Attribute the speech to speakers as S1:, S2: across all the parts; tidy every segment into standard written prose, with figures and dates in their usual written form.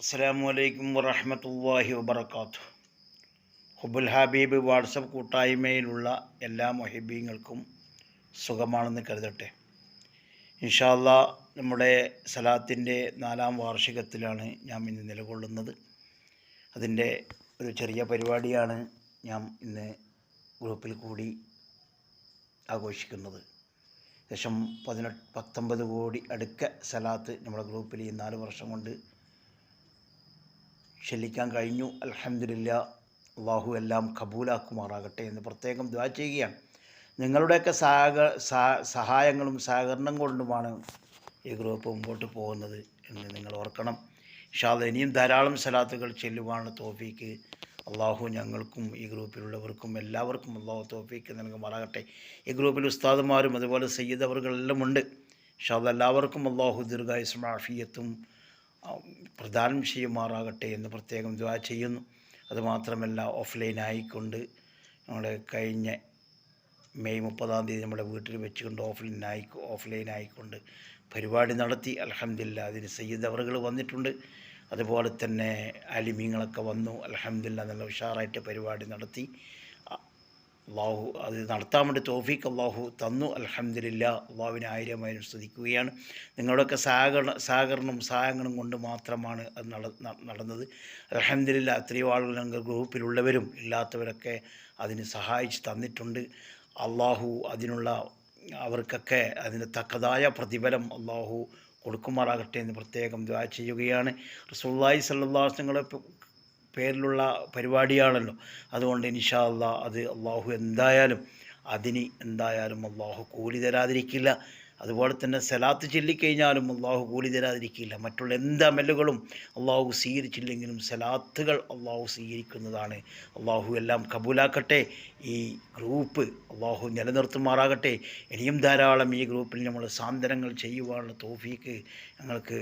S1: അസ്സലാമു വറഹ്മത്തുള്ളാഹി വബറകാതുഹു. ഹുബുൽ ഹബീബ് വാട്സപ്പ് കൂട്ടായ്മയിലുള്ള എല്ലാ മുഹിബീങ്ങൾക്കും സുഖമാണെന്ന് കരുതട്ടെ. ഇൻഷാ അല്ലാ നമ്മുടെ സലാത്തിൻ്റെ 4-ാം വാർഷികത്തിലാണ് ഞാൻ ഇന്ന് നിലകൊള്ളുന്നത്. അതിൻ്റെ ഒരു ചെറിയ പരിപാടിയാണ് ഞാൻ ഇന്ന് ഗ്രൂപ്പിൽ കൂടി ആഘോഷിക്കുന്നത്. ഏകദേശം 19 കോടി അടുക്ക സലാത്ത് നമ്മുടെ ഗ്രൂപ്പിൽ ഈ 4 വർഷം കൊണ്ട് ചെല്ലിക്കാൻ കഴിഞ്ഞു. അൽഹംദുലില്ലാ. അള്ളാഹു എല്ലാം കബൂലാക്കുമാറാകട്ടെ എന്ന് പ്രത്യേകം ദുആ ചെയ്യുകയാണ്. നിങ്ങളുടെയൊക്കെ സഹായങ്ങളും സഹകരണം കൊണ്ടുമാണ് ഈ ഗ്രൂപ്പ് മുമ്പോട്ട് പോകുന്നത് എന്ന് നിങ്ങൾ ഓർക്കണം. ഇൻഷാ അല്ലാഹ് ഇനിയും ധാരാളം സലാത്തുകൾ ചെല്ലുവാനുള്ള തൗഫീക്ക് അള്ളാഹു ഞങ്ങൾക്കും ഈ ഗ്രൂപ്പിലുള്ളവർക്കും എല്ലാവർക്കും അള്ളാഹു തൗഫീക്ക് നൽകുമാറാകട്ടെ. ഈ ഗ്രൂപ്പിൽ ഉസ്താദുമാരും അതുപോലെ സയ്യിദ് അവർകളെല്ലാം ഉണ്ട്. ഇൻഷാ അല്ലാഹ് എല്ലാവർക്കും അള്ളാഹു ദീർഘായുസ്സും ആഫിയത്തും പ്രദാനം ചെയ്യുമാറാകട്ടെ എന്ന് പ്രത്യേകം ദുആ ചെയ്യുന്നു. അതുമാത്രമല്ല, ഓഫ്ലൈനായിക്കൊണ്ട് നമ്മുടെ കഴിഞ്ഞ മെയ് 30-ാം തീയതി നമ്മുടെ വീട്ടിൽ വെച്ചുകൊണ്ട് ഓഫ്ലൈനായിക്കൊണ്ട് പരിപാടി നടത്തി. അൽഹംദുലില്ലാ. അതിന് സയ്യിദ് അവറുകൾ വന്നിട്ടുണ്ട്. അതുപോലെ തന്നെ ആലിമീങ്ങളൊക്കെ വന്നു. അൽഹംദുലില്ലാ. നല്ല ഉഷാറായിട്ട് പരിപാടി നടത്തി. അള്ളാഹു അത് നടത്താൻ വേണ്ടി തൗഫീഖ് അള്ളാഹു തന്നു. അൽഹംദുലില്ലാ. അള്ളാഹുവിനെ 1000 സ്തുതിക്കുകയാണ്. നിങ്ങളുടെയൊക്കെ സഹകരണവും സഹായങ്ങളും കൊണ്ട് മാത്രമാണ് അത് നടന്നത്. അൽഹംദുലില്ലാ. എത്രയോ ആളുകൾ ഞങ്ങൾ ഗ്രൂപ്പിലുള്ളവരും ഇല്ലാത്തവരൊക്കെ അതിന് സഹായിച്ച് തന്നിട്ടുണ്ട്. അള്ളാഹു അവർക്കൊക്കെ അതിന് തക്കതായ പ്രതിഫലം അള്ളാഹു കൊടുക്കുമാറാകട്ടെ എന്ന് പ്രത്യേകം ദുആ ചെയ്യുകയാണ്. റസൂലുള്ളാഹി സ്വല്ലല്ലാഹു അലൈഹി വസല്ലം പേരിലുള്ള പരിപാടിയാണല്ലോ. അതുകൊണ്ട് ഇൻഷാ അല്ലാഹ് അത് അള്ളാഹു എന്തായാലും അള്ളാഹു കൂലി തരാതിരിക്കില്ല. അതുപോലെ തന്നെ സലാത്ത് ചൊല്ലിക്കഴിഞ്ഞാലും അള്ളാഹു കൂലി തരാതിരിക്കില്ല. മറ്റുള്ള എന്ത് അമലുകളും അള്ളാഹു സ്വീകരിച്ചില്ലെങ്കിലും സലാത്തുകൾ അള്ളാഹു സ്വീകരിക്കുന്നതാണ്. അള്ളാഹു എല്ലാം കബൂലാക്കട്ടെ. ഈ ഗ്രൂപ്പ് അള്ളാഹു നിലനിർത്തുമാറാകട്ടെ. ഇനിയും ധാരാളം ഈ ഗ്രൂപ്പിൽ നമ്മൾ സാന്ത്വനങ്ങൾ ചെയ്യുവാനുള്ള തൗഫീക്ക് ഞങ്ങൾക്ക്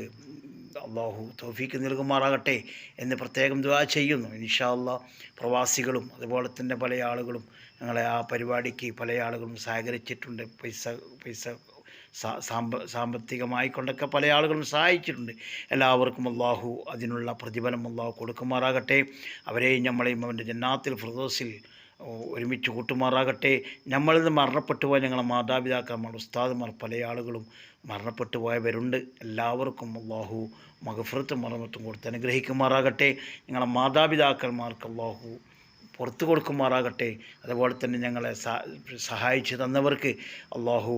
S1: അള്ളാഹു തൗഫീക്ക് നൽകുമാറാകട്ടെ എന്ന് പ്രത്യേകം ദുആ ചെയ്യുന്നു. ഇൻഷാ അല്ലാഹ് പ്രവാസികളും അതുപോലെ തന്നെ പല ആളുകളും ഞങ്ങളെ ആ പരിപാടിക്ക് പല ആളുകളും സഹകരിച്ചിട്ടുണ്ട്. പൈസ സാമ്പത്തികമായി കൊണ്ടൊക്കെ പല ആളുകളും സഹായിച്ചിട്ടുണ്ട്. എല്ലാവർക്കും അള്ളാഹു അതിനുള്ള പ്രതിഫലം അള്ളാഹു കൊടുക്കുമാറാകട്ടെ. അവരെയും നമ്മളെയും അവൻ്റെ ജന്നാത്തിൽ ഫിർദൗസിൽ ഒരുമിച്ച് കൂട്ടുമാറാകട്ടെ. നമ്മളിൽ നിന്ന് മരണപ്പെട്ടു പോയ ഞങ്ങളെ മാതാപിതാക്കന്മാർ, ഉസ്താദുമാർ, പല ആളുകളും മരണപ്പെട്ടു പോയവരുണ്ട്. എല്ലാവർക്കും അള്ളാഹു മഗ്ഫിറത്തും മറമത്തും കൊടുത്ത് അനുഗ്രഹിക്കുമാറാകട്ടെ. ഞങ്ങളെ മാതാപിതാക്കന്മാർക്ക് അള്ളാഹു പുറത്തു കൊടുക്കുമാറാകട്ടെ. അതുപോലെ തന്നെ ഞങ്ങളെ സഹായിച്ചു തന്നവർക്ക് അള്ളാഹു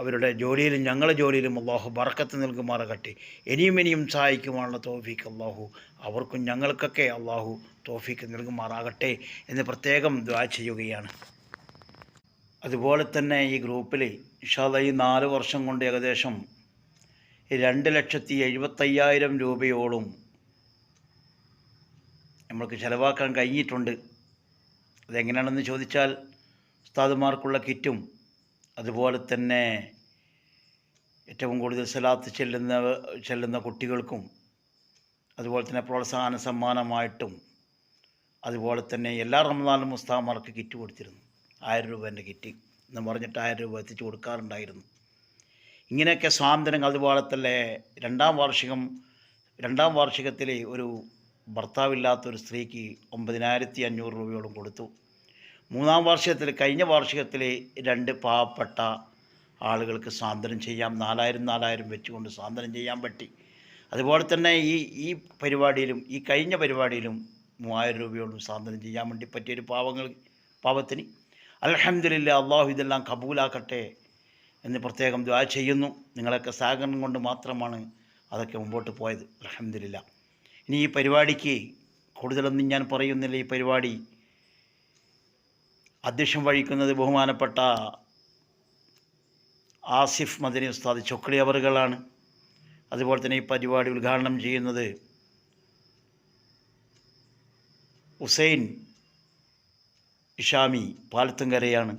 S1: അവരുടെ ജോലിയിലും ഞങ്ങളുടെ ജോലിയിലും അള്ളാഹു ബറക്കത്ത് നൽകുമാറാകട്ടെ. ഇനിയും സഹായിക്കുവാനുള്ള തൗഫീക്ക് അള്ളാഹു അവർക്കും ഞങ്ങൾക്കൊക്കെ അള്ളാഹു തൗഫീക്ക് നൽകുമാറാകട്ടെ എന്ന് പ്രത്യേകം ദുആ ചെയ്യുകയാണ്. അതുപോലെ തന്നെ ഈ ഗ്രൂപ്പിൽ ഇൻഷാ അല്ലാഹ് ഈ 4 വർഷം കൊണ്ട് ഏകദേശം 2,70,75,000 രൂപയോളം നമ്മൾക്ക് ചിലവാക്കാൻ കഴിഞ്ഞിട്ടുണ്ട്. അതെങ്ങനെയാണെന്ന് ചോദിച്ചാൽ, ഉസ്താദുമാർക്കുള്ള കിറ്റും അതുപോലെ തന്നെ ഏറ്റവും കൂടുതൽ സലാത്ത് ചെല്ലുന്ന കുട്ടികൾക്കും അതുപോലെ തന്നെ പ്രോത്സാഹന സമ്മാനമായിട്ടും അതുപോലെ തന്നെ എല്ലാ റമദാനിലും ഉസ്താദുമാർക്ക് കിറ്റ് കൊടുത്തിരുന്നു. 1000 രൂപേൻ്റെ കിറ്റ് എന്ന് പറഞ്ഞിട്ട് 1000 രൂപ എത്തിച്ച് കൊടുക്കാറുണ്ടായിരുന്നു. ഇങ്ങനെയൊക്കെ സ്വാതന്ത്ര്യങ്ങൾ. അതുപോലെ തന്നെ 2-ാം വാർഷികത്തിൽ ഒരു ഭർത്താവില്ലാത്തൊരു സ്ത്രീക്ക് 9,500 രൂപയോളം കൊടുത്തു. 3-ാം വാർഷികത്തിൽ, കഴിഞ്ഞ വാർഷികത്തിൽ 2 പാവപ്പെട്ട ആളുകൾക്ക് സ്വാതന്ത്ര്യം ചെയ്യാം 4,000 വെച്ചുകൊണ്ട് സ്വാതന്ത്ര്യം ചെയ്യാൻ പറ്റി. അതുപോലെ തന്നെ ഈ പരിപാടിയിലും ഈ കഴിഞ്ഞ പരിപാടിയിലും 3,000 രൂപയോളം സ്വാതന്ത്ര്യം ചെയ്യാൻ വേണ്ടി പറ്റിയൊരു പാവത്തിന് അൽഹംദുലില്ലാ. അള്ളാഹു ഇതെല്ലാം കബൂലാക്കട്ടെ എന്ന് പ്രത്യേകം ദുആ ചെയ്യുന്നു. നിങ്ങളൊക്കെ സഹകരണം കൊണ്ട് മാത്രമാണ് അതൊക്കെ മുമ്പോട്ട് പോയത്. അൽഹംദുലില്ലാ. ഇനി ഈ പരിപാടിക്ക് കൂടുതലൊന്നും ഞാൻ പറയുന്നില്ല. ഈ പരിപാടി അധ്യക്ഷം വഹിക്കുന്നത് ബഹുമാനപ്പെട്ട ആസിഫ് മദനി ഉസ്താദ് ചൊക്കളി അവറുകളാണ്. അതുപോലെ തന്നെ ഈ പരിപാടി ഉദ്ഘാടനം ചെയ്യുന്നത് ഹുസൈൻ ഇഷാമി പാലത്തുങ്കരയാണ്.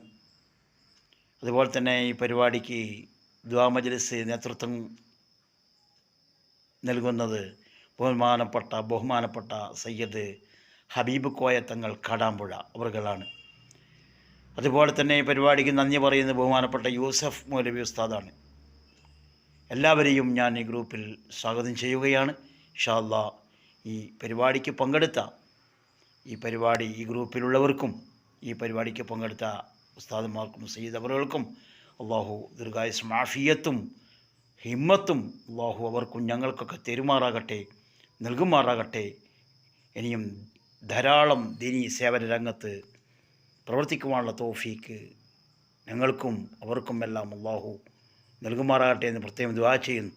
S1: അതുപോലെ തന്നെ ഈ പരിപാടിക്ക് ദുആ മജ്ലിസ് നേതൃത്വം നൽകുന്നത് ബഹുമാനപ്പെട്ട സയ്യിദ് ഹബീബ് കോയ തങ്ങൾ കാടാമ്പുഴ അവറുകളാണ്. അതുപോലെ തന്നെ ഈ പരിപാടിക്ക് നന്ദി പറയുന്നത് ബഹുമാനപ്പെട്ട യൂസഫ് മൗലവി ഉസ്താദാണ്. എല്ലാവരെയും ഞാൻ ഈ ഗ്രൂപ്പിൽ സ്വാഗതം ചെയ്യുകയാണ്. ഇൻഷാ അല്ലാഹ് ഈ പരിപാടിക്ക് പങ്കെടുത്ത ഈ ഗ്രൂപ്പിലുള്ളവർക്കും ഈ പരിപാടിക്ക് പങ്കെടുത്ത ഉസ്താദന്മാർക്കും സയ്യിദ് അവറുകൾക്കും അള്ളാഹു ദീർഘായുസ്സും ആഫിയത്തും ഹിമ്മത്തും അള്ളാഹു അവർക്കും ഞങ്ങൾക്കൊക്കെ നൽകുമാറാകട്ടെ. ഇനിയും ധാരാളം ദീനീ സേവന രംഗത്ത് പ്രവർത്തിക്കുവാനുള്ള തൗഫീക്ക് ഞങ്ങൾക്കും അവർക്കും എല്ലാം അള്ളാഹു നൽകുമാറാകട്ടെ എന്ന് പ്രത്യേകം ദുആ ചെയ്യുന്നു.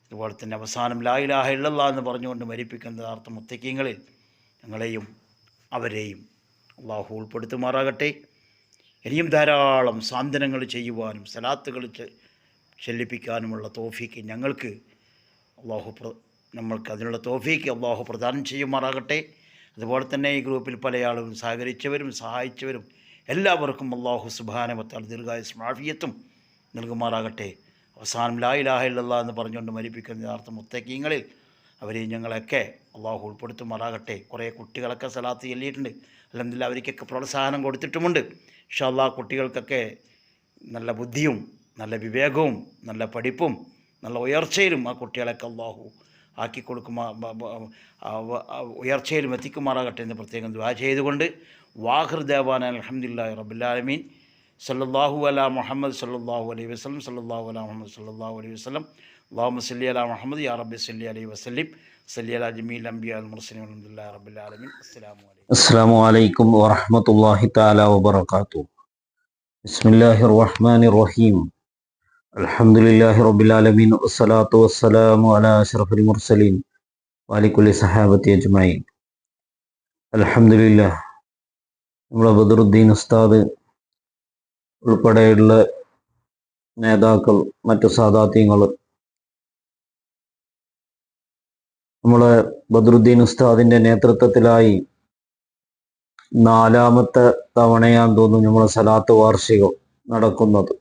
S1: അതുപോലെ തന്നെ അവസാനം ലാ ഇലാഹ ഇല്ലല്ലാഹ് എന്ന് പറഞ്ഞുകൊണ്ട് മരിപ്പിക്കുന്ന യഥാർത്ഥ മുത്തഖീങ്ങളിൽ ഞങ്ങളെയും അവരെയും അള്ളാഹു ഉൾപ്പെടുത്തുമാറാകട്ടെ. ഇനിയും ധാരാളം സാന്ത്വനങ്ങൾ ചെയ്യുവാനും സലാത്തുകൾ ചെല്ലിപ്പിക്കാനുമുള്ള തൗഫീക്ക് നമ്മൾക്ക് അതിനുള്ള തൗഫീക്ക് അള്ളാഹു പ്രദാനം ചെയ്യുമാറാകട്ടെ. അതുപോലെ തന്നെ ഈ ഗ്രൂപ്പിൽ പല ആളുകളും സഹകരിച്ചവരും സഹായിച്ചവരും എല്ലാവർക്കും അള്ളാഹു സുബ്ഹാനഹു വ തആല ദീർഘായുസ്സും ആഫിയത്തും നൽകുമാറാകട്ടെ. അവസാനം ലാ ഇലാഹ ഇല്ലല്ലാഹ് എന്ന് പറഞ്ഞുകൊണ്ട് മരിപ്പിക്കുന്ന യഥാർത്ഥ മുത്തഖീങ്ങളിൽ അവരെയും ഞങ്ങളൊക്കെ അള്ളാഹു ഉൾപ്പെടുത്തുമാറാകട്ടെ. കുറേ കുട്ടികളൊക്കെ സലാത്ത് ചൊല്ലിയിട്ടുണ്ട്. അൽഹംദുലില്ലാഹ് അവർക്കൊക്കെ പ്രോത്സാഹനം കൊടുത്തിട്ടുമുണ്ട്. ഇൻഷാ അല്ലാഹ് കുട്ടികൾക്കൊക്കെ നല്ല ബുദ്ധിയും നല്ല വിവേകവും നല്ല പഠിപ്പും നല്ല ഉയർച്ചയിലും ആ കുട്ടികളൊക്കെ അള്ളാഹു ഉയർച്ചയിലും എത്തിക്കുമാറാകട്ടെ എന്ന് പ്രത്യേകം ദുആ ചെയ്തുകൊണ്ട് വാഖിർ ദഅവാന അൽഹംദുലില്ലാഹി റബ്ബിൽ ആലമീൻ. സല്ലല്ലാഹു അലാ മുഹമ്മദ് സല്ലല്ലാഹു അലൈഹി വസല്ലം സല്ലല്ലാഹു അലാ മുഹമ്മദ് സല്ലല്ലാഹു അലൈഹി വസല്ലം അല്ലാഹുമ്മ സല്ലി അലാ മുഹമ്മദ് യാ റബ്ബി സല്ലി അലൈഹി വസല്ലം സല്ലി അലാ ജമീൽ അംബിയാ വൽ മുർസലീൻ അൽഹംദുലില്ലാഹി റബ്ബിൽ ആലമീൻ.
S2: അസ്സലാമു അലൈക്കും വറഹ്മത്തുള്ളാഹി തആല വബറകാതുഹു. ബിസ്മില്ലാഹിർ റഹ്മാനിർ റഹീം. അൽഹംദുലില്ലാഹി റബ്ബിൽ ആലമീൻ വസ്സലാത്തു വസ്സലാമു അലാ അഷ്റഫിൽ മുർസലീൻ വഅലികുല്ലി സഹാബത്തി അജ്മഈൻ. അൽഹംദുലില്ലാഹ്, നമ്മളെ ബദറുദ്ദീൻ ഉസ്താദ് ഉൾപ്പെടെയുള്ള നേതാക്കൾ, മറ്റു സാദാത്യങ്ങൾ, നമ്മളെ ബദറുദ്ദീൻ ഉസ്താദിന്റെ നേതൃത്വത്തിലായി 4ാമത്തെ തവണയാന്ന് തോന്നുന്നു നമ്മളെ സലാത്ത് വാർഷികം നടക്കുന്നത്.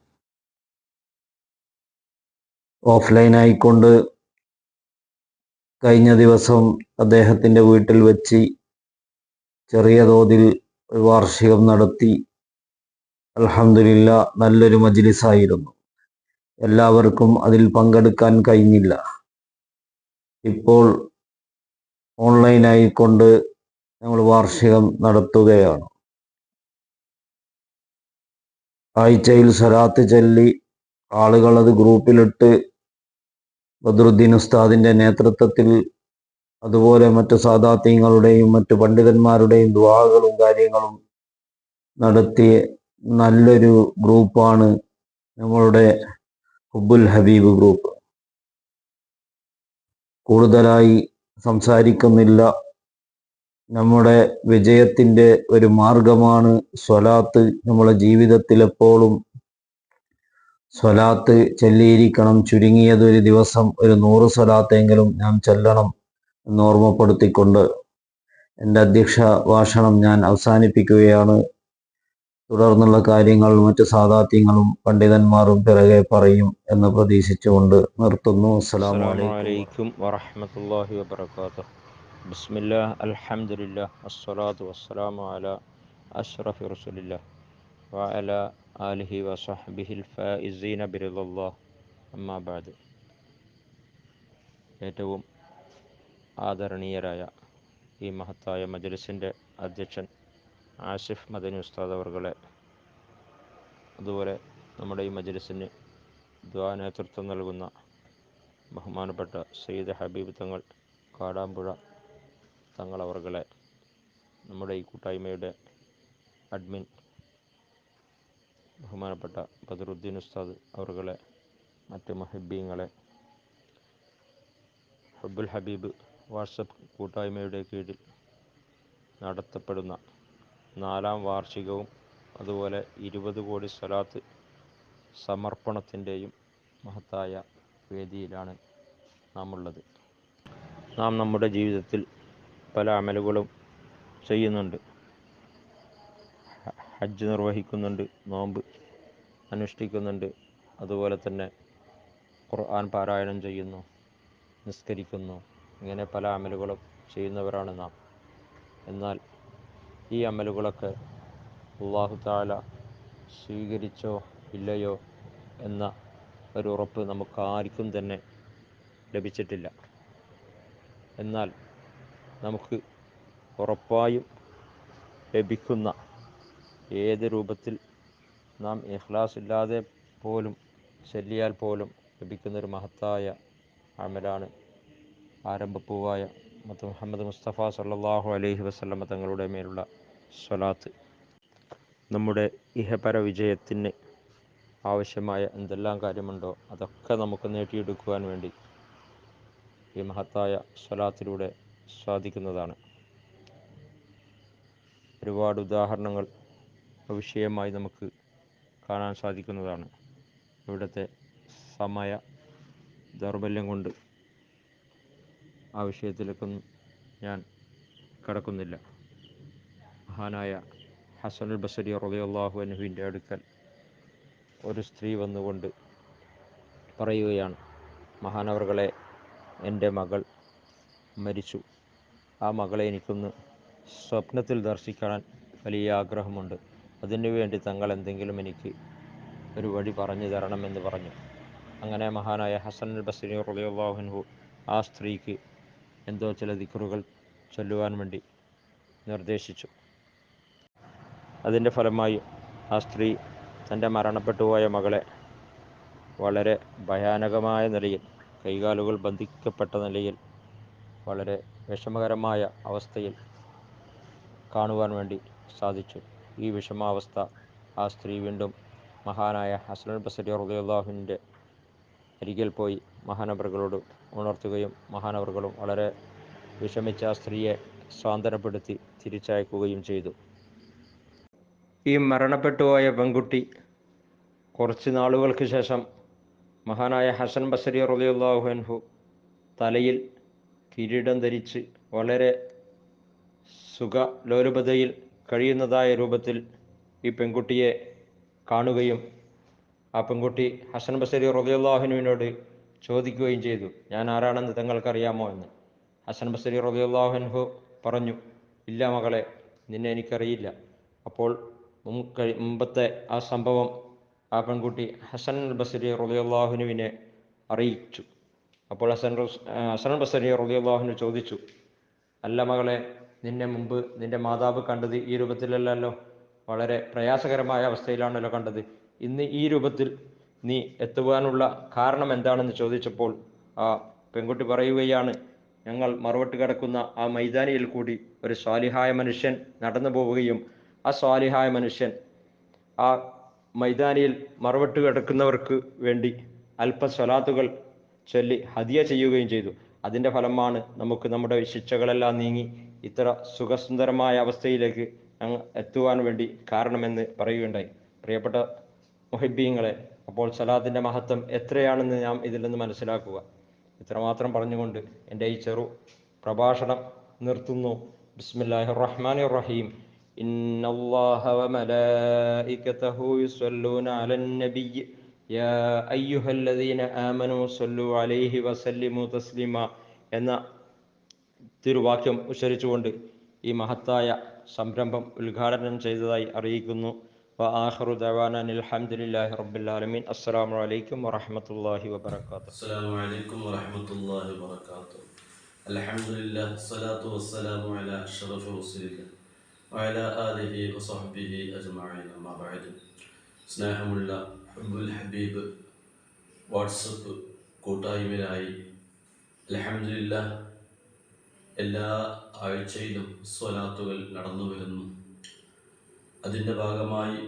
S2: ഓഫ്ലൈനായിക്കൊണ്ട് കഴിഞ്ഞ ദിവസം അദ്ദേഹത്തിൻ്റെ വീട്ടിൽ വെച്ച് ചെറിയ തോതിൽ ഒരു വാർഷികം നടത്തി. അൽഹംദുലില്ലാഹ്, നല്ലൊരു മജ്ലിസായിരുന്നു. എല്ലാവർക്കും അതിൽ പങ്കെടുക്കാൻ കഴിഞ്ഞില്ല. ഇപ്പോൾ ഓൺലൈനായിക്കൊണ്ട് നമ്മൾ വാർഷികം നടത്തുകയാണ്. ആഴ്ചയിൽ സലാത്ത് ചൊല്ലി ആളുകൾ അത് ഗ്രൂപ്പിലിട്ട് ബദറുദ്ദീൻ ഉസ്താദിൻ്റെ നേതൃത്വത്തിൽ, അതുപോലെ മറ്റു സാദാത്യങ്ങളുടെയും മറ്റു പണ്ഡിതന്മാരുടെയും ദുആകളും കാര്യങ്ങളും നടത്തിയ നല്ലൊരു ഗ്രൂപ്പാണ് നമ്മളുടെ ഹുബ്ബുൽ ഹബീബ് ഗ്രൂപ്പ്. കൂടുതലായി സംസാരിക്കുന്നില്ല. നമ്മുടെ വിജയത്തിൻ്റെ ഒരു മാർഗമാണ് സ്വലാത്ത്. നമ്മളെ ജീവിതത്തിൽ എപ്പോഴും സ്വലാത്ത് ചൊല്ലിയിരിക്കണം. ചുരുങ്ങിയത് ഒരു ദിവസം ഒരു 100 സ്വലാത്തെങ്കിലും നാം ചൊല്ലണം എന്ന് ഓർമ്മപ്പെടുത്തിക്കൊണ്ട് എൻ്റെ അധ്യക്ഷ ഭാഷണം ഞാൻ അവസാനിപ്പിക്കുകയാണ്. തുടർന്നുള്ള കാര്യങ്ങൾ മറ്റു സാദാത്യങ്ങളും പണ്ഡിതന്മാരും പിറകെ പറയും എന്ന് പ്രതീക്ഷിച്ചുകൊണ്ട് നിർത്തുന്നു. അസ്സലാമു
S3: അലൈക്കും വറഹ്മത്തുള്ളാഹി വബറകാതുഹു. ബിസ്മില്ലാഹ്, അൽഹംദുലില്ലാഹ്, വസ്സലാത്തു വസ്സലാമു അലാ അഷ്റഫി റസൂലില്ലാഹ് വഅലാ ആലിഹി വസഹ്ബിഹിൽ ഫായിസീന ബിറിദല്ലാഹ്. അമ്മാ ബഅദ്. ഏറ്റവും ആദരണീയരായ ഈ മഹത്തായ മജ്ലിസിൻ്റെ അധ്യക്ഷൻ ആസിഫ് മദനി ഉസ്താദ് അവർകളെ, അതുപോലെ നമ്മുടെ ഈ മജ്ലിസിന് ദുആ നേതൃത്വം നൽകുന്ന ബഹുമാനപ്പെട്ട സയ്യിദ് ഹബീബ് തങ്ങൾ കാടാമ്പുഴ തങ്ങൾ അവർകളെ, നമ്മുടെ ഈ കൂട്ടായ്മയുടെ അഡ്മിൻ ബഹുമാനപ്പെട്ട ബദറുദ്ദീൻ ഉസ്താദ് അവർകളെ, മറ്റ് മുഹിബ്ബീങ്ങളെ, ഹുബ്ബുൽ ഹബീബ് വാട്സപ്പ് കൂട്ടായ്മയുടെ കീഴിൽ നടത്തപ്പെടുന്ന 4ാം വാർഷികവും അതുപോലെ 20 കോടി സ്വലാത്ത് സമർപ്പണത്തിൻ്റെയും മഹത്തായ വേദിയിലാണ് നാം ഉള്ളത്. നാം നമ്മുടെ ജീവിതത്തിൽ പല അമലുകളും ചെയ്യുന്നുണ്ട്. ഹജ്ജ് നിർവഹിക്കുന്നുണ്ട്, നോമ്പ് അനുഷ്ഠിക്കുന്നുണ്ട്, അതുപോലെ തന്നെ ഖുർആൻ പാരായണം ചെയ്യുന്നു, നിസ്കരിക്കുന്നു. ഇങ്ങനെ പല അമലുകളും ചെയ്യുന്നവരാണ് നാം. എന്നാൽ ഈ അമലുകളൊക്കെ അല്ലാഹു തആല സ്വീകരിച്ചോ ഇല്ലയോ എന്ന ഒരു ഉറപ്പ് നമുക്കാർക്കും തന്നെ ലഭിച്ചിട്ടില്ല. എന്നാൽ നമുക്ക് ഉറപ്പായും ലഭിക്കുന്ന, ഏത് രൂപത്തിൽ നാം ഇഖ്ലാസ് ഇല്ലാതെ പോലും ചൊല്ലിയാൽ പോലും ലഭിക്കുന്നൊരു മഹത്തായ അമലാണ് ആരംഭപ്പൂവായ മുഹമ്മദ് മുസ്തഫ സല്ലല്ലാഹു അലൈഹി വസല്ലമ തങ്ങളുടെ മേലുള്ള സ്വലാത്ത്. നമ്മുടെ ഇഹപര വിജയത്തിന് ആവശ്യമായ എന്തെല്ലാം കാര്യമുണ്ടോ അതൊക്കെ നമുക്ക് നേടിയെടുക്കുവാൻ വേണ്ടി ഈ മഹത്തായ സ്വലാത്തിലൂടെ സാധിക്കുന്നതാണ്. ഒരുപാട് ഉദാഹരണങ്ങൾ വിഷയമായി നമുക്ക് കാണാൻ സാധിക്കുന്നതാണ്. ഇവിടുത്തെ സമയ ദൗർബല്യം കൊണ്ട് ആ വിഷയത്തിലേക്കൊന്നും ഞാൻ കടക്കുന്നില്ല. മഹാനായ ഹസനുൽ ബസരി റളിയല്ലാഹു അൻഹുവിൻ്റെ അടുക്കൽ ഒരു സ്ത്രീ വന്നുകൊണ്ട് പറയുകയാണ്, മഹാനവർകളെ, എൻ്റെ മകൾ മരിച്ചു. ആ മകളെ എനിക്കൊന്ന് സ്വപ്നത്തിൽ ദർശിക്കാൻ വലിയ ആഗ്രഹമുണ്ട്. അതിനു വേണ്ടി തങ്ങൾ എന്തെങ്കിലും എനിക്ക് ഒരു വഴി പറഞ്ഞു തരണമെന്ന് പറഞ്ഞു. അങ്ങനെ മഹാനായ ഹസനുൽ ബസരി റളിയല്ലാഹു അൻഹു ആ സ്ത്രീക്ക് എന്തോ ചില ദിക്റുകൾ ചൊല്ലുവാൻ വേണ്ടി നിർദ്ദേശിച്ചു. അതിൻ്റെ ഫലമായി ആ സ്ത്രീ തൻ്റെ മരണപ്പെട്ടുപോയ മകളെ വളരെ ഭയാനകമായ നിലയിൽ, കൈകാലുകൾ ബന്ധിക്കപ്പെട്ട നിലയിൽ, വളരെ വിഷമകരമായ അവസ്ഥയിൽ കാണുവാൻ വേണ്ടി സാധിച്ചു. ഈ വിഷമാവസ്ഥ ആ സ്ത്രീ വീണ്ടും മഹാനായ ഹസനുൽ ബസരി റളിയല്ലാഹുവിൻ്റെ അരികിൽ പോയി മഹാനവറുകളോട് ഉണർത്തുകയും മഹാനവറുകളും വളരെ വിഷമിച്ച ആ സ്ത്രീയെ സാന്ത്വനപ്പെടുത്തി തിരിച്ചയക്കുകയും ചെയ്തു. ഈ മരണപ്പെട്ടുപോയ പെൺകുട്ടി കുറച്ച് നാളുകൾക്ക് ശേഷം മഹാനായ ഹസൻ ബസരി റളിയല്ലാഹു അൻഹു തലയിൽ കിരീടം ധരിച്ച് വളരെ സുഖലോലുപതയിൽ കഴിയുന്നതായ രൂപത്തിൽ ഈ പെൺകുട്ടിയെ കാണുകയും ആ പെൺകുട്ടി ഹസൻ ബസരി റളിയല്ലാഹുവിനോട് ചോദിക്കുകയും ചെയ്തു, ഞാൻ ആരാണെന്ന് തങ്ങൾക്കറിയാമോ എന്ന്. ഹസൻ ബസരി റളിയല്ലാഹു അൻഹു പറഞ്ഞു, ഇല്ല മകളെ, നിന്നെ എനിക്കറിയില്ല. അപ്പോൾ മുമ്പത്തെ ആ സംഭവം ആ പെൺകുട്ടി ഹസൻ ബസരി റളിയല്ലാഹുവിനെ അറിയിച്ചു. അപ്പോൾ ഹസൻ ബസരി റളിയല്ലാഹു ചോദിച്ചു, അല്ല മകളെ, നിന്നെ മുമ്പ് നിന്റെ മാതാവ് കണ്ടത് ഈ രൂപത്തിലല്ലല്ലോ, വളരെ പ്രയാസകരമായ അവസ്ഥയിലാണല്ലോ കണ്ടത്. ഇന്ന് ഈ രൂപത്തിൽ നീ എത്തുവാനുള്ള കാരണം എന്താണെന്ന് ചോദിച്ചപ്പോൾ ആ പെൺകുട്ടി പറയുകയാണ്, ഞങ്ങൾ മറുവട്ട് കിടക്കുന്ന ആ മൈതാനിയിൽ കൂടി ഒരു സ്വാലിഹായ മനുഷ്യൻ നടന്നു പോവുകയും ആ സ്വാലിഹായ മനുഷ്യൻ ആ മൈതാനിയിൽ മറുവട്ട് കിടക്കുന്നവർക്ക് വേണ്ടി അല്പ സ്വലാത്തുകൾ ചൊല്ലി ഹദിയ ചെയ്യുകയും ചെയ്തു. അതിൻ്റെ ഫലമാണ് നമുക്ക് നമ്മുടെ ശിക്ഷകളെല്ലാം നീങ്ങി ഇത്ര സുഖസുന്ദരമായ അവസ്ഥയിലേക്ക് എത്തുവാൻ വേണ്ടി കാരണമെന്ന് പറയുകയുണ്ടായി. പ്രിയപ്പെട്ട മുഹിബ്ബീങ്ങളെ, അപ്പോൾ സ്വലാത്തിൻ്റെ മഹത്വം എത്രയാണെന്ന് നാം ഇതിൽ നിന്ന് മനസ്സിലാക്കുക. ഇത്രമാത്രം പറഞ്ഞുകൊണ്ട് എൻ്റെ ഈ ചെറു പ്രഭാഷണം നിർത്തുന്നു. ബിസ്മില്ലാഹിർ റഹ്മാനിർ റഹീം. ഇന്നല്ലാഹ വമലായികതഹു യുസല്ലൂന അലൻ നബിയ്യ് യാ അയ്യുഹല്ലദീന ആമനൂ സ്വല്ലു അലൈഹി വസല്ലിമു തസ്ലീമ എന്ന തിരുവാക്യം ഉച്ചരിച്ചുകൊണ്ട് ഈ മഹത്തായ സംരംഭം ഉദ്ഘാടനം ചെയ്തതായി അറിയിക്കുന്നു. വആഖിറു ദഅവാനാ അൽഹംദുലില്ലാഹി റബ്ബിൽ ആലമീൻ. അസ്സലാമു അലൈക്കും വറഹ്മത്തുള്ളാഹി വബറകാതുഹു.
S4: അസ്സലാമു അലൈക്കും വറഹ്മത്തുള്ളാഹി വബറകാതുഹു. അൽഹംദുലില്ലാഹ് സ്വലാത്തു വസ്സലാമു അലാ അഷ്റഫി റസൂലില്ലാഹ് വഅലാ ആലിഹി വസഹ്ബിഹി അജ്മഈൻ. അമ്മാ ബഅദ്. സ്നേഹമുള്ള ഹബ്ബുൽ ഹബീബ് വാട്സപ്പ് കൂട്ടായ്മയായി അൽഹംദുലില്ലാഹ് എല്ലാ ആഴ്ചയിലും സ്വലാത്തുകൾ നടന്നു വരുന്നു. അതിൻ്റെ ഭാഗമായി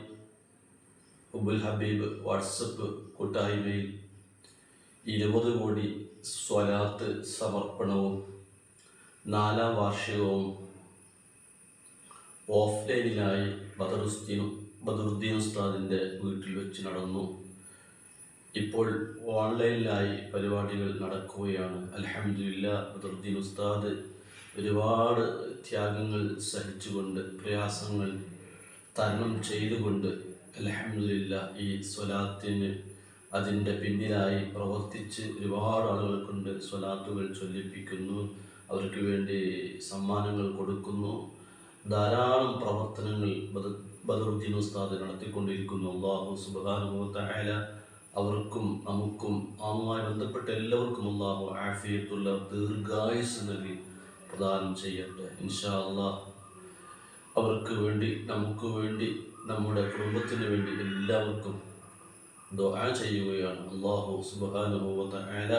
S4: ഹബ്ബുൽ ഹബീബ് വാട്സപ്പ് കൂട്ടായ്മയിൽ 20 കോടി സ്വലാത്ത് സമർപ്പണവും 4ാം വാർഷികവും ഓഫ്ലൈനിലായി ബദറുദ്ദീൻ ഉസ്താദിൻ്റെ വീട്ടിൽ വെച്ച് നടന്നു. ഇപ്പോൾ ഓൺലൈനിലായി പരിപാടികൾ നടക്കുകയാണ്. അൽഹംദുലില്ലാഹ്, ബദറുദ്ദീൻ ഉസ്താദ് ഒരുപാട് ത്യാഗങ്ങൾ സഹിച്ചുകൊണ്ട്, പ്രയാസങ്ങൾ തരണം ചെയ്തുകൊണ്ട് അൽഹംദുലില്ലാഹ് ഈ സ്വലാത്തിന് അതിൻ്റെ പിന്നിലായി പ്രവർത്തിച്ച് ഒരുപാട് ആളുകൾ കൊണ്ട് സ്വലാത്തുകൾ ചൊല്ലിപ്പിക്കുന്നു, അവർക്ക് വേണ്ടി സമ്മാനങ്ങൾ കൊടുക്കുന്നു. ധാരാളം പ്രവർത്തനങ്ങൾ ബദറുദ്ദീൻ ഉസ്താദ് നടത്തിക്കൊണ്ടിരിക്കുന്നു. അല്ലാഹു സുബ്ഹാനഹു വ തആല അവർക്കും നമുക്കും ആവുമായി ബന്ധപ്പെട്ട എല്ലാവർക്കും അല്ലാഹു ആഫിയത്തുള്ള ദീർഘായുസ് നൽകി പ്രദാനം ചെയ്യട്ടെ. ഇൻഷാ അല്ലാഹ് അവർക്ക് വേണ്ടി, നമുക്ക് വേണ്ടി, നമ്മുടെ കുടുംബത്തിന് വേണ്ടി എല്ലാവർക്കും ദുആ ചെയ്യുകയാണ്. അല്ലാഹു സുബ്ഹാനഹു വ തആല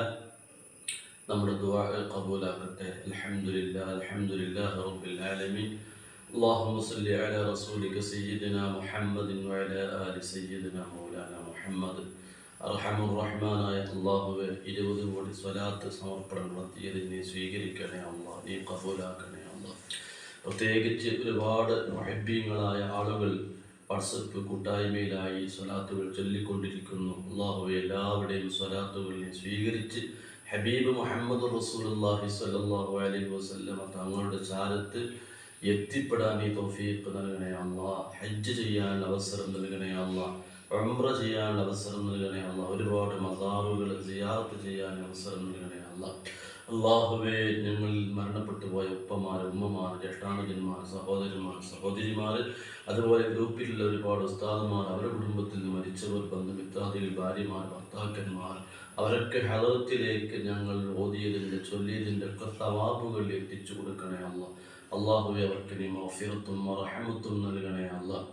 S4: നമ്മുടെ ദുആ ഖബൂലാക്കട്ടെ. അൽഹംദുലില്ലാഹി റബ്ബിൽ ആലമീൻ. اللهم صل على رسولك سيدنا محمد وعلى آل سيدنا مولانا محمد. അർഹമുർ-റഹ്മാനായ അല്ലാഹുവേ, 20 കോടി സ്വലാത്ത് സമർപ്പണം നടത്തിയത് നീ സ്വീകരിക്കണേ അല്ലാഹ്, നീ ഖബൂലാക്കണേ അല്ലാഹ്. പ്രത്യേകിച്ച് ഒരുപാട് മുഹബ്ബീങ്ങളായ ആളുകൾ വാട്സപ്പ് കൂട്ടായ്മയിലായി സ്വലാത്തുകൾ ചൊല്ലിക്കൊണ്ടിരിക്കുന്നു. അല്ലാഹുവേ, എല്ലാവരുടെയും സ്വലാത്തുകൾ നീ സ്വീകരിച്ച് ഹബീബ് മുഹമ്മദ് റസൂലുള്ളാഹി സ്വല്ലല്ലാഹു അലൈഹി വസല്ലമ തങ്ങളുടെ ചാരത്ത് എത്തിപ്പെടാൻ നീ തൗഫീഖ് നൽകണേ അല്ലാഹ്. ഹജ്ജ് ചെയ്യാൻ അവസരം നൽകണേ അല്ലാഹ്. ഉംറ ചെയ്യാൻ അവസരം നൽകണേ അല്ലാഹ്. ഒരുപാട് മസാറുകൾ സിയാറത്ത് ചെയ്യാൻ അവസരം നൽകണേ അല്ലാഹ്. അല്ലാഹുവേ, ഞങ്ങളിൽ മരണപ്പെട്ടു പോയ ഉപ്പമാർ, ഉമ്മമാർ, ജ്യേഷ്ഠാനുജന്മാർ, സഹോദരന്മാർ, സഹോദരിമാർ, അതുപോലെ ഗ്രൂപ്പിലുള്ള ഒരുപാട് ഉസ്താദുമാർ, അവരുടെ കുടുംബത്തിൽ നിന്ന് മരിച്ചവർ, ബന്ധുമിത്രാദികൾ, ഭാര്യമാർ, ഭർത്താക്കന്മാർ, അവരൊക്കെ ഹദറത്തിലേക്ക് ഞങ്ങൾ ഓതിയതിൻ്റെ ചൊല്ലിയതിൻ്റെ ഒക്കെ സവാബുകൾ എത്തിച്ചു കൊടുക്കണേ അല്ലാഹ്. അല്ലാഹുവേ, അവർക്ക് നീ മഗ്ഫിറത്തും റഹ്മത്തും നൽകണേ അല്ലാഹ്.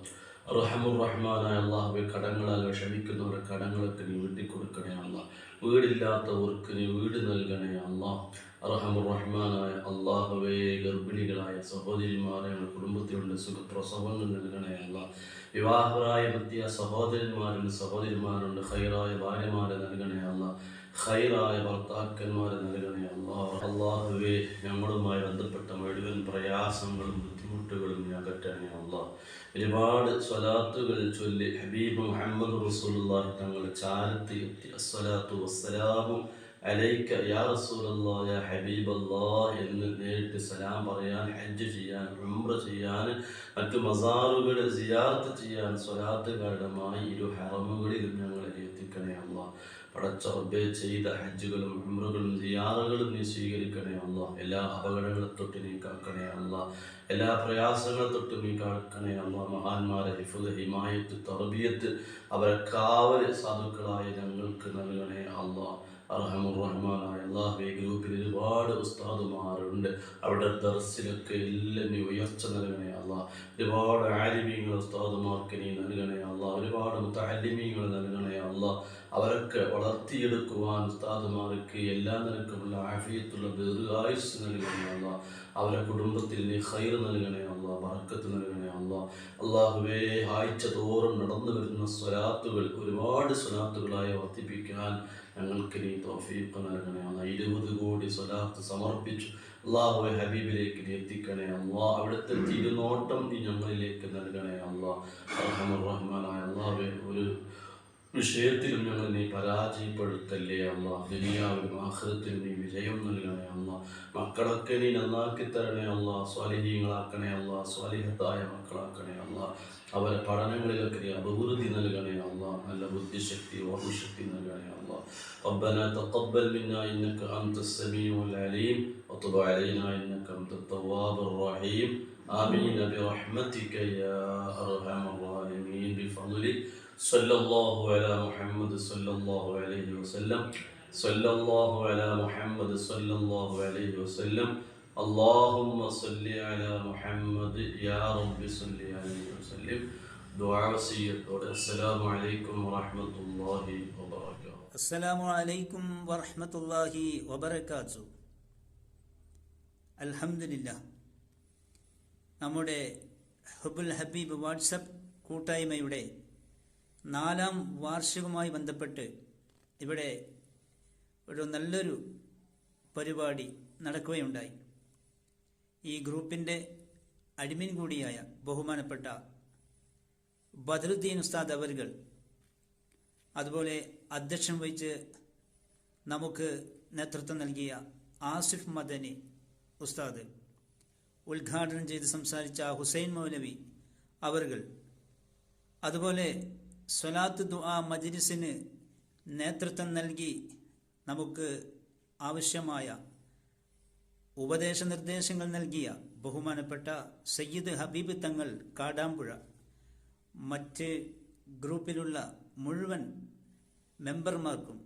S4: റഹ്മാനായ അല്ലാഹുവേ, കടങ്ങളാൽ വിഷമിക്കുന്നവരുടെ കടങ്ങളൊക്കെ നീ വീട്ടിക്കൊടുക്കണേ അല്ലാഹ്. വീടില്ലാത്തവർക്ക് നീ വീട് നൽകണേ അല്ലാഹ്. റഹ്മാനായ അല്ലാഹുവേ, ഗർഭിണികളായ സഹോദരിമാരെ കുടുംബത്തിലുള്ള സുഖപ്രസവങ്ങൾ നൽകണേ അല്ലാഹ്. വിവാഹപ്രായമെത്തിയ സഹോദരന്മാരുണ്ട്, സഹോദരിമാരുണ്ട്, ഖൈറായ ഭാര്യമാരെ നൽകണേ അല്ലാഹ്. ഖൈറായ ഭർത്താക്കന്മാരെ നൽകണേ അല്ലാഹ്. അല്ലാഹുവേ, ഞങ്ങളുമായി ബന്ധപ്പെട്ട മുഴുവൻ പ്രയാസങ്ങളും ബുദ്ധിമുട്ടുകളും നീ അകറ്റണേ അല്ലാഹ്. ഒരുപാട് സ്വലാത്തുകൾ ചൊല്ലി ഹബീബ് മുഹമ്മദ് റസൂലുള്ളാഹി തങ്ങളുടെ ചാരത്ത് എത്തി അസ്സലാത്തു വസ്സലാമു അലൈക യാ റസൂലല്ലാഹ് യാ ഹബീബല്ലാഹ് എന്ന് നേരിട്ട് സലാം പറയാൻ, ഹജ്ജ് ചെയ്യാൻ, ഉംറ ചെയ്യാൻ, മറ്റു മസാറുകൾ സിയാറത്ത് ചെയ്യാൻ സ്വലാത്തുകാരുമായി ഇരു ഹറമുകളിലും ഞങ്ങളെ എത്തിക്കണേ അല്ലാഹ്. പടച്ച റബ്ബേ, ചെയ്ത ഹജ്ജുകളും ഉംറകളും സിയാറകളും നീ സ്വീകരിക്കണേ അല്ലാഹ്. എല്ലാ അപകടങ്ങളെ തൊട്ട് നീ കാക്കണേ അല്ലാഹ്. എല്ലാ പ്രയാസങ്ങളെ തൊട്ട് നീ കാക്കണേ അല്ലാഹ്. മഹാന്മാരെ ഹിഫ്ള്, ഹിമായത്ത്, തർബിയത്ത്, അവരെ കാവൽ സാധുക്കളായ ഞങ്ങൾക്ക് നൽകണേ അല്ലാഹ്. റഹ്മാനായ അല്ലാഹുവേ, ഗ്രൂപ്പിൽ ഒരുപാട് ഉസ്താദുമാരുണ്ട്, അവരുടെ ദർസിലൊക്കെ എല്ലാം നീ ഉയർച്ച നൽകണേ അല്ലാഹ്. ഒരുപാട് ആലിമീങ്ങൾ ഉസ്താദുമാർക്ക് നീ നൽകണേ അല്ലാഹ്. ഒരുപാട് മുതഅല്ലിമീങ്ങൾ നൽകണേ അല്ലാഹ്. അവരൊക്കെ വളർത്തിയെടുക്കുവാൻ ഉസ്താദുമാർക്ക് എല്ലാ നിലക്കുമുള്ള ആഫിയത്തുള്ള ദീർഘായുസ്സ് നൽകണേ അല്ലാഹ്. അവരുടെ കുടുംബത്തിൽ നീ ഖൈർ നൽകണേ അല്ലാഹ്, ബറക്കത്ത് നൽകണേ അല്ലാഹ്. അല്ലാഹുവേ, ആഴ്ച തോറും നടന്നു വരുന്ന സ്വലാത്തുകൾ ഒരുപാട് സ്വലാത്തുകളായി വർദ്ധിപ്പിക്കാൻ ഞങ്ങൾക്ക് നീ തൗഫീഖ് നൽകണേ അല്ലാഹ്. 20 കോടി സ്വലാത്ത് സമർപ്പിച്ചു അല്ലാഹുവേ, ഹബീബിലേക്ക് നീ എത്തിക്കണേ അല്ലാഹ്. അവിടുത്തെ തിരുനോട്ടം നീ ഞങ്ങളിലേക്ക് നൽകണേ അല്ലാഹ്. റഹ്മാനായ അല്ലാഹുവേ, ഒരു വിഷയത്തിലും ഞങ്ങൾ നീ പരാജയപ്പെടുത്തല്ലേ അല്ലാഹ്. ദുനിയാവിലും ആഖിറത്തിലും നീ വിജയം നൽകണേ അല്ലാഹ്. മക്കളൊക്കെ നീ നന്നാക്കി തരണേ അല്ലാഹ്. സ്വാലിഹീങ്ങളാക്കണേ അല്ലാഹ്. സ്വാലിഹത്തായ മക്കളാക്കണേ അല്ലാഹ്. അവരെ പഠനങ്ങളിലൊക്കെ നീ അഭിവൃദ്ധി നൽകണേ അല്ലാഹ്. നല്ല ബുദ്ധിശക്തി, ഓർമ്മശക്തി നൽകണേ അല്ലാഹ്. ربنا تقبل منا إنك أنت السميع العليم وتب علينا إنك أنت التواب الرحيم. آمين برحمتك يا أرحم الراحمين بفضلك. صلى الله على محمد صلى الله عليه وسلم. صلى الله على محمد صلى الله عليه وسلم. اللهم صل على محمد يا رب صل عليه وسلم. دعاء وصية. السلام عليكم ورحمة الله وبركاته.
S5: അസ്സലാമു അലൈക്കും വറഹ്മത്തുള്ളാഹി വബറകാതുഹു. അൽഹംദുലില്ലാഹ്, നമ്മുടെ ഹുബ്ബുൽ ഹബീബ് വാട്സപ്പ് കൂട്ടായ്മയുടെ 4ാം വാർഷികവുമായി ബന്ധപ്പെട്ട് ഇവിടെ ഒരു നല്ലൊരു പരിപാടി നടക്കുകയുണ്ടായി. ഈ ഗ്രൂപ്പിൻ്റെ അഡ്മിൻ കൂടിയായ ബഹുമാനപ്പെട്ട ബദറുദ്ദീൻ ഉസ്താദ് അവர்கள், അതുപോലെ അധ്യക്ഷം വഹിച്ച് നമുക്ക് നേതൃത്വം നൽകിയ ആസിഫ് മദനി ഉസ്താദ്, ഉദ്ഘാടനം ചെയ്ത് സംസാരിച്ച ഹുസൈൻ മൗലവി അവர்கள், അതുപോലെ സ്വലാത്ത് ദുആ മജ്ലിസിന് നേതൃത്വം നൽകി നമുക്ക് ആവശ്യമായ ഉപദേശ നിർദ്ദേശങ്ങൾ നൽകിയ ബഹുമാനപ്പെട്ട സയ്യിദ് ഹബീബ് തങ്ങൾ കാടാമ്പുഴ, മറ്റ് ഗ്രൂപ്പിലുള്ള മുഴുവൻ മെമ്പർമാർക്കും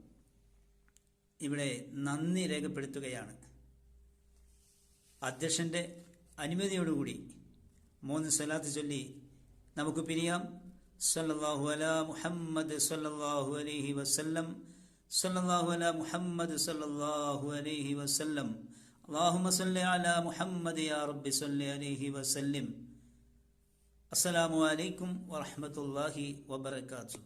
S5: ഇവിടെ നന്ദി രേഖപ്പെടുത്തുകയാണ്. അധ്യക്ഷൻ്റെ അനുമതിയോടുകൂടി 3 സ്വലാത്ത് ചൊല്ലി നമുക്ക് പിരിയാം. സല്ലല്ലാഹു അലാ മുഹമ്മദ് സല്ലല്ലാഹു അലൈഹി വസല്ലം, സല്ലല്ലാഹു അലാ മുഹമ്മദ് സല്ലല്ലാഹു അലൈഹി വസല്ലം, അല്ലാഹുമ്മ സല്ലി അലാ മുഹമ്മദ് യാ റബ്ബി സല്ലി അലൈഹി വസല്ലിം. അസ്സലാമു അലൈക്കും വറഹ്മത്തുള്ളാഹി വബറകാതുഹു.